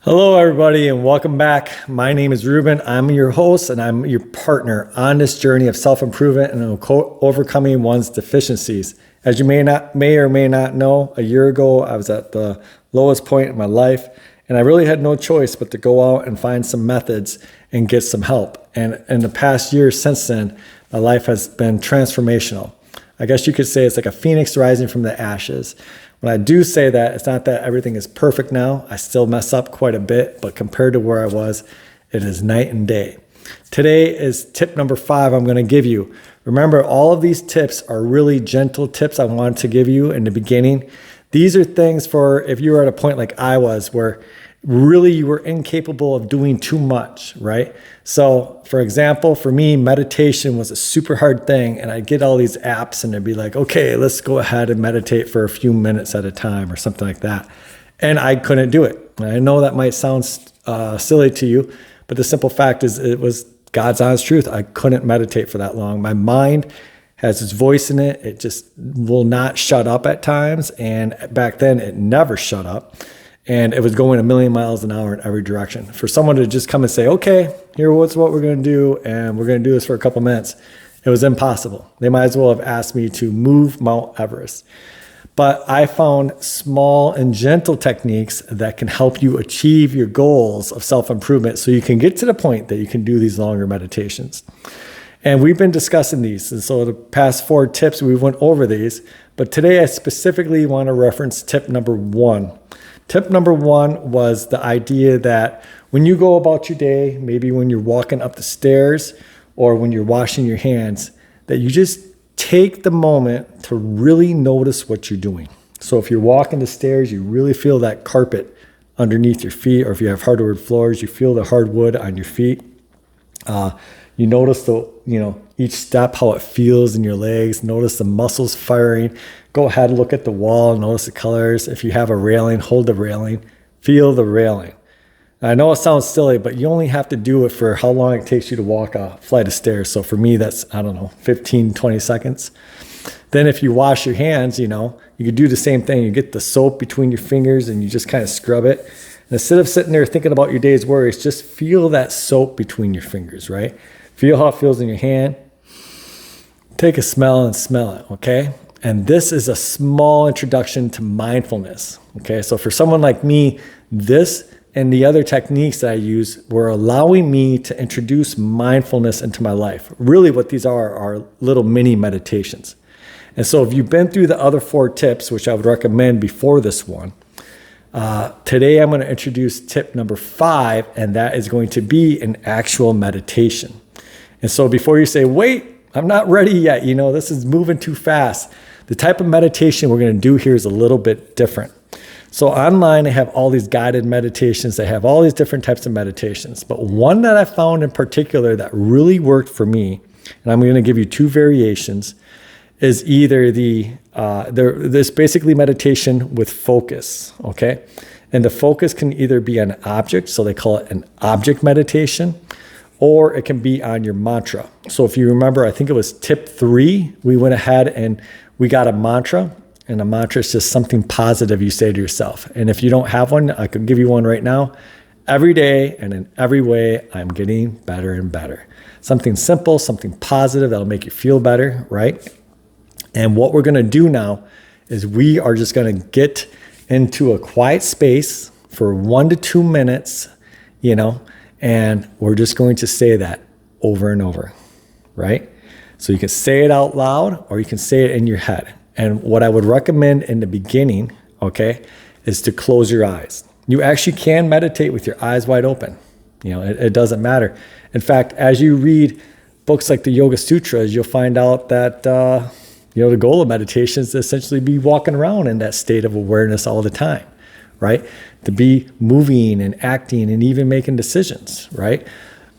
Hello, everybody, and welcome back. My name is Ruben. I'm your host, and I'm your partner on this journey of self-improvement and overcoming one's deficiencies. As you may or may not know, a year ago, I was at the lowest point in my life, and I really had no choice but to go out and find some methods and get some help. And in the past year since then, my life has been transformational. I guess you could say it's like a phoenix rising from the ashes. When I do say that, it's not that everything is perfect now. I still mess up quite a bit, but compared to where I was, it is night and day. Today is tip number 5 I'm going to give you. Remember, all of these tips are really gentle tips I wanted to give you in the beginning. These are things for if you were at a point like I was where really you were incapable of doing too much, right? So for example, for me, meditation was a super hard thing, and I'd get all these apps and it'd be like, okay, let's go ahead and meditate for a few minutes at a time or something like that. And I couldn't do it. And I know that might sound silly to you, but the simple fact is it was God's honest truth. I couldn't meditate for that long. My mind has its voice in it. It just will not shut up at times. And back then it never shut up. And it was going a million miles an hour in every direction. For someone to just come and say, okay, here's what we're going to do, and we're going to do this for a couple minutes, it was impossible. They might as well have asked me to move Mount Everest. But I found small and gentle techniques that can help you achieve your goals of self-improvement so you can get to the point that you can do these longer meditations. And we've been discussing these. And so the past 4 tips, we went over these. But today I specifically want to reference tip number 1. Tip number 1 was the idea that when you go about your day, maybe when you're walking up the stairs or when you're washing your hands, that you just take the moment to really notice what you're doing. So if you're walking the stairs, you really feel that carpet underneath your feet, or if you have hardwood floors, you feel the hardwood on your feet. You notice each step, how it feels in your legs. Notice the muscles firing. Go ahead and look at the wall. Notice the colors. If you have a railing, hold the railing. Feel the railing. I know it sounds silly, but you only have to do it for how long it takes you to walk a flight of stairs. So for me, that's, 15, 20 seconds. Then if you wash your hands, you could do the same thing. You get the soap between your fingers and you just kind of scrub it. And instead of sitting there thinking about your day's worries, just feel that soap between your fingers, right? Feel how it feels in your hand. Take a smell and smell it, okay? And this is a small introduction to mindfulness, okay? So for someone like me, this and the other techniques that I use were allowing me to introduce mindfulness into my life. Really what these are little mini meditations. And so if you've been through the other 4 tips, which I would recommend before this one, today I'm going to introduce tip number 5, and that is going to be an actual meditation. And so before you say, wait, I'm not ready yet, this is moving too fast, the type of meditation we're going to do here is a little bit different. So online, they have all these guided meditations. They have all these different types of meditations. But one that I found in particular that really worked for me, and I'm going to give you 2 variations, is either this basically meditation with focus, okay? And the focus can either be an object, so they call it an object meditation, or it can be on your mantra. So if you remember, I think it was tip 3, we went ahead and we got a mantra, and a mantra is just something positive you say to yourself. And if you don't have one, I could give you one right now. Every day and in every way, I'm getting better and better. Something simple, something positive that'll make you feel better, right? And what we're gonna do now is we are just gonna get into a quiet space for 1 to 2 minutes, and we're just going to say that over and over, right? So you can say it out loud or you can say it in your head. And what I would recommend in the beginning, okay, is to close your eyes. You actually can meditate with your eyes wide open. It doesn't matter. In fact, as you read books like the Yoga Sutras, you'll find out that, the goal of meditation is to essentially be walking around in that state of awareness all the time, right? To be moving and acting and even making decisions, right?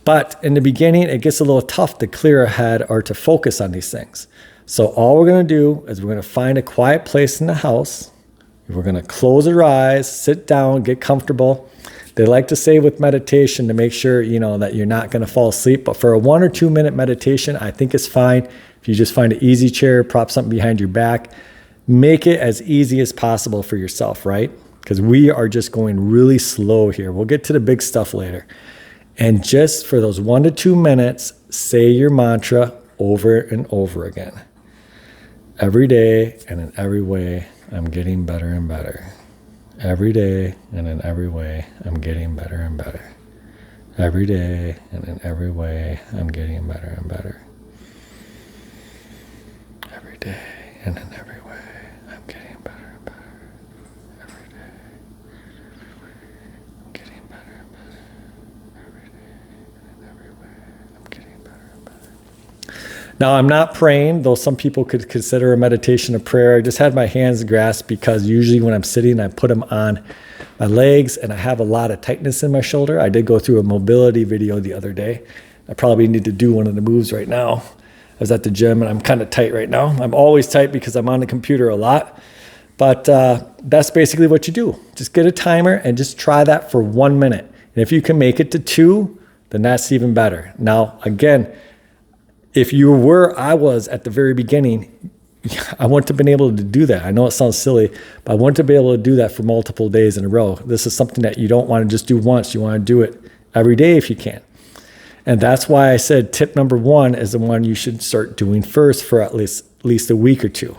But in the beginning, it gets a little tough to clear a head or to focus on these things. So all we're going to do is we're going to find a quiet place in the house. We're going to close our eyes, sit down, get comfortable. They like to say with meditation to make sure, that you're not going to fall asleep. But for a 1 or 2 minute meditation, I think it's fine. If you just find an easy chair, prop something behind your back, make it as easy as possible for yourself, right? because we are just going really slow here. We'll get to the big stuff later. And just for those 1 to 2 minutes, say your mantra over and over again. Every day and in every way, I'm getting better and better. Every day and in every way, I'm getting better and better. Every day and in every way, I'm getting better and better. Every day and in every way, I'm getting better and better. Every day, I'm getting better and better. Every day and in every way, I'm getting better and better. Now, I'm not praying, though some people could consider a meditation a prayer. I just had my hands grasped because usually when I'm sitting, I put them on my legs and I have a lot of tightness in my shoulder. I did go through a mobility video the other day. I probably need to do one of the moves right now. I was at the gym and I'm kind of tight right now. I'm always tight because I'm on the computer a lot. But that's basically what you do. Just get a timer and just try that for 1 minute. And if you can make it to 2, then that's even better. Now, again, if you were where I was at the very beginning, I wouldn't have been able to do that. I know it sounds silly, but I wouldn't have been able to do that for multiple days in a row. This is something that you don't want to just do once. You want to do it every day if you can. And that's why I said tip number 1 is the one you should start doing first for at least a week or 2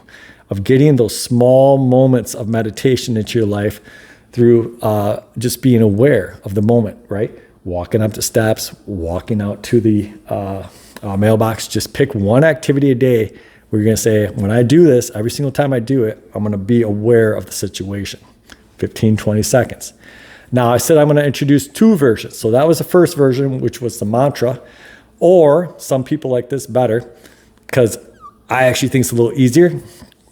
of getting those small moments of meditation into your life through just being aware of the moment, right? Walking up the steps, walking out to the mailbox. Just pick one activity a day. We're going to say, when I do this, every single time I do it, I'm going to be aware of the situation. 15, 20 seconds. Now, I said I'm going to introduce 2 versions. So that was the first version, which was the mantra. Or some people like this better, because I actually think it's a little easier.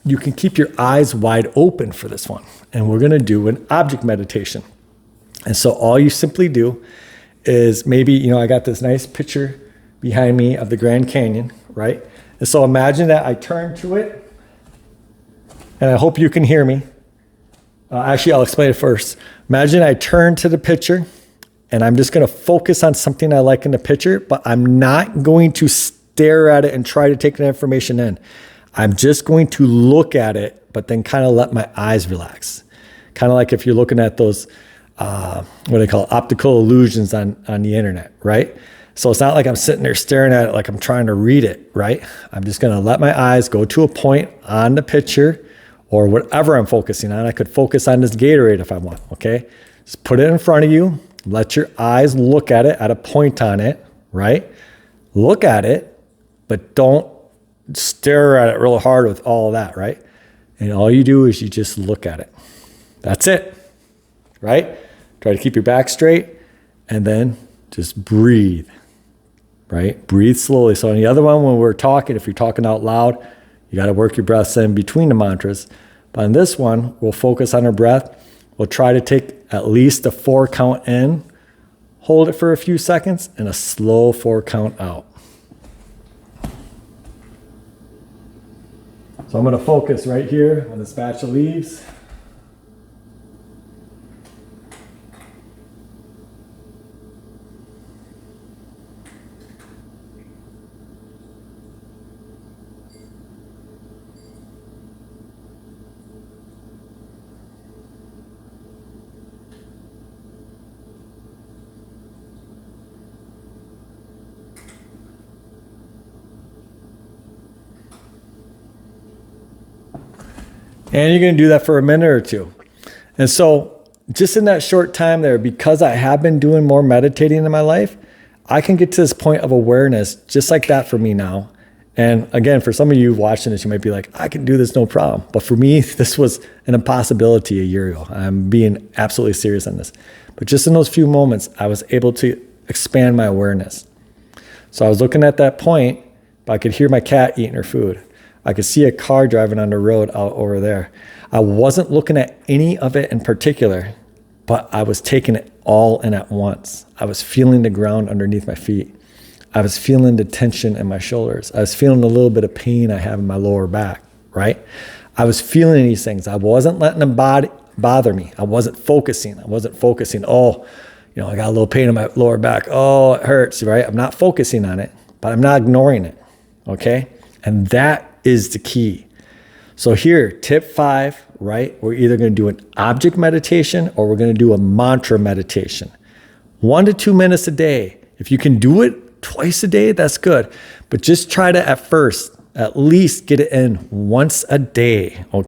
You can keep your eyes wide open for this one. And we're going to do an object meditation. And so all you simply do is maybe, I got this nice picture behind me of the Grand Canyon, right? And so imagine that I turn to it, and I hope you can hear me. Actually, I'll explain it first. Imagine I turn to the picture, and I'm just going to focus on something I like in the picture, but I'm not going to stare at it and try to take the information in. I'm just going to look at it, but then kind of let my eyes relax. Kind of like if you're looking at those, what do they call it, optical illusions on the internet, right? So it's not like I'm sitting there staring at it like I'm trying to read it, right? I'm just going to let my eyes go to a point on the picture or whatever I'm focusing on. I could focus on this Gatorade if I want, okay? Just put it in front of you. Let your eyes look at it at a point on it, right? Look at it, but don't stare at it real hard with all of that, right? And all you do is you just look at it. That's it, right? Try to keep your back straight and then just breathe. Right? Breathe slowly. So on the other one, when we're talking, if you're talking out loud, you got to work your breaths in between the mantras. But on this one, we'll focus on our breath. We'll try to take at least a 4 count in, hold it for a few seconds, and a slow 4 count out. So I'm going to focus right here on this batch of leaves. And you're going to do that for a minute or 2. And so just in that short time there, because I have been doing more meditating in my life, I can get to this point of awareness just like that for me now. And again, for some of you watching this, you might be like, I can do this, no problem. But for me, this was an impossibility a year ago. I'm being absolutely serious on this. But just in those few moments, I was able to expand my awareness. So I was looking at that point, but I could hear my cat eating her food. I could see a car driving on the road out over there. I wasn't looking at any of it in particular, but I was taking it all in at once. I was feeling the ground underneath my feet. I was feeling the tension in my shoulders. I was feeling a little bit of pain I have in my lower back, right? I was feeling these things. I wasn't letting them bother me. I wasn't focusing. Oh, I got a little pain in my lower back. Oh, it hurts, right? I'm not focusing on it, but I'm not ignoring it, okay? And that is the key. So here, tip 5, right? We're either going to do an object meditation or we're going to do a mantra meditation. 1 to 2 minutes a day. If you can do it twice a day, that's good. But just try to, at first, at least get it in once a day. Okay?